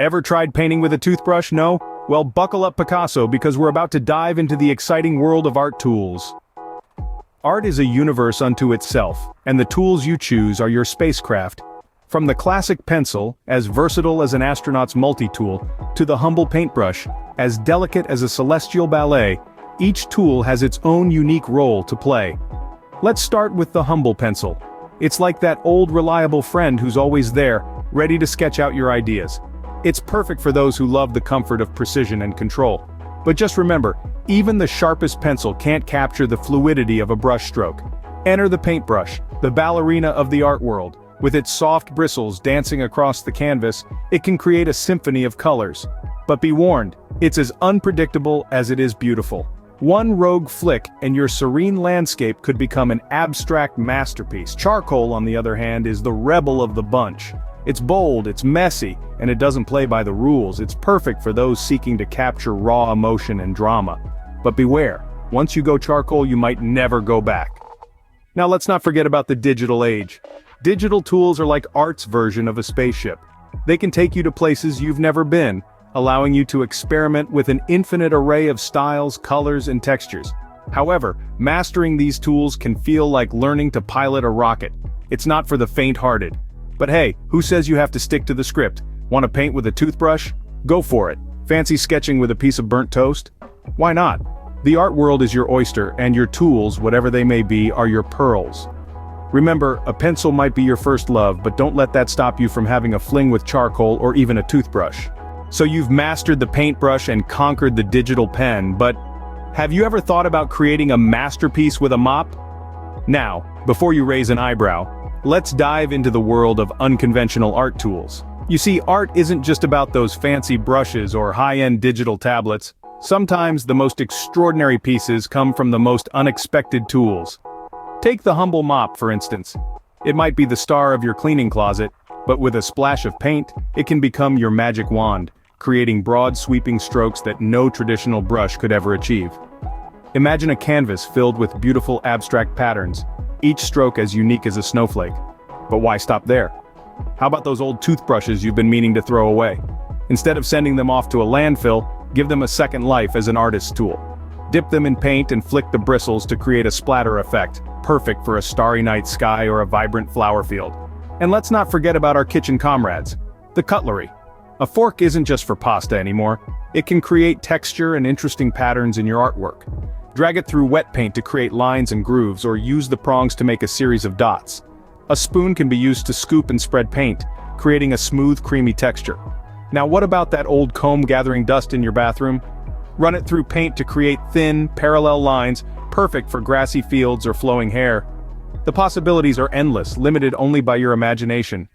Ever tried painting with a toothbrush? No? Well, buckle up, Picasso, because we're about to dive into the exciting world of art tools. Art is a universe unto itself, and the tools you choose are your spacecraft. From the classic pencil, as versatile as an astronaut's multi-tool, to the humble paintbrush, as delicate as a celestial ballet, each tool has its own unique role to play. Let's start with the humble pencil. It's like that old reliable friend who's always there, ready to sketch out your ideas. It's perfect for those who love the comfort of precision and control. But just remember, even the sharpest pencil can't capture the fluidity of a brush stroke. Enter the paintbrush, the ballerina of the art world. With its soft bristles dancing across the canvas, it can create a symphony of colors. But be warned, it's as unpredictable as it is beautiful. One rogue flick and your serene landscape could become an abstract masterpiece. Charcoal, on the other hand, is the rebel of the bunch. It's bold, it's messy, and it doesn't play by the rules. It's perfect for those seeking to capture raw emotion and drama. But beware, once you go charcoal, you might never go back. Now let's not forget about the digital age. Digital tools are like art's version of a spaceship. They can take you to places you've never been, allowing you to experiment with an infinite array of styles, colors, and textures. However, mastering these tools can feel like learning to pilot a rocket. It's not for the faint-hearted. But hey, who says you have to stick to the script? Want to paint with a toothbrush? Go for it. Fancy sketching with a piece of burnt toast? Why not? The art world is your oyster, and your tools, whatever they may be, are your pearls. Remember, a pencil might be your first love, but don't let that stop you from having a fling with charcoal or even a toothbrush. So you've mastered the paintbrush and conquered the digital pen, but have you ever thought about creating a masterpiece with a mop? Now, before you raise an eyebrow, let's dive into the world of unconventional art tools. You see, art isn't just about those fancy brushes or high-end digital tablets. Sometimes the most extraordinary pieces come from the most unexpected tools. Take the humble mop, for instance. It might be the star of your cleaning closet, but with a splash of paint, it can become your magic wand, creating broad sweeping strokes that no traditional brush could ever achieve. Imagine a canvas filled with beautiful abstract patterns, each stroke as unique as a snowflake. But why stop there? How about those old toothbrushes you've been meaning to throw away? Instead of sending them off to a landfill, give them a second life as an artist's tool. Dip them in paint and flick the bristles to create a splatter effect, perfect for a starry night sky or a vibrant flower field. And let's not forget about our kitchen comrades, the cutlery. A fork isn't just for pasta anymore. It can create texture and interesting patterns in your artwork. Drag it through wet paint to create lines and grooves, or use the prongs to make a series of dots. A spoon can be used to scoop and spread paint, creating a smooth, creamy texture. Now what about that old comb gathering dust in your bathroom? Run it through paint to create thin, parallel lines, perfect for grassy fields or flowing hair. The possibilities are endless, limited only by your imagination.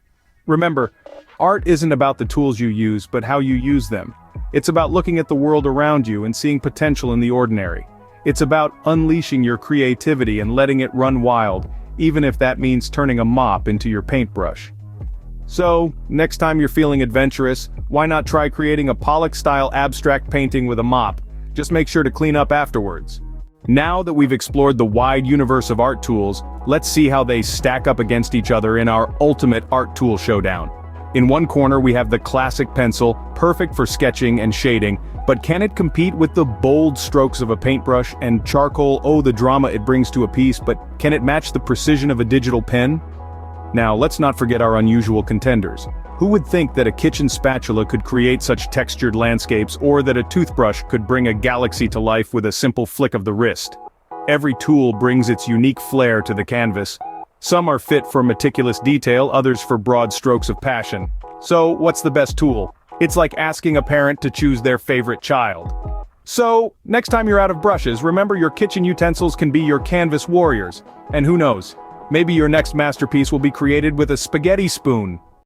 Remember, art isn't about the tools you use, but how you use them. It's about looking at the world around you and seeing potential in the ordinary. It's about unleashing your creativity and letting it run wild, even if that means turning a mop into your paintbrush. So, next time you're feeling adventurous, why not try creating a Pollock-style abstract painting with a mop? Just make sure to clean up afterwards. Now that we've explored the wide universe of art tools, let's see how they stack up against each other in our ultimate art tool showdown. In one corner we have the classic pencil, perfect for sketching and shading, but can it compete with the bold strokes of a paintbrush and charcoal? Oh, the drama it brings to a piece, but can it match the precision of a digital pen? Now, let's not forget our unusual contenders. Who would think that a kitchen spatula could create such textured landscapes, or that a toothbrush could bring a galaxy to life with a simple flick of the wrist? Every tool brings its unique flair to the canvas. Some are fit for meticulous detail, others for broad strokes of passion. So, what's the best tool? It's like asking a parent to choose their favorite child. So, next time you're out of brushes, remember your kitchen utensils can be your canvas warriors. And who knows, maybe your next masterpiece will be created with a spaghetti spoon.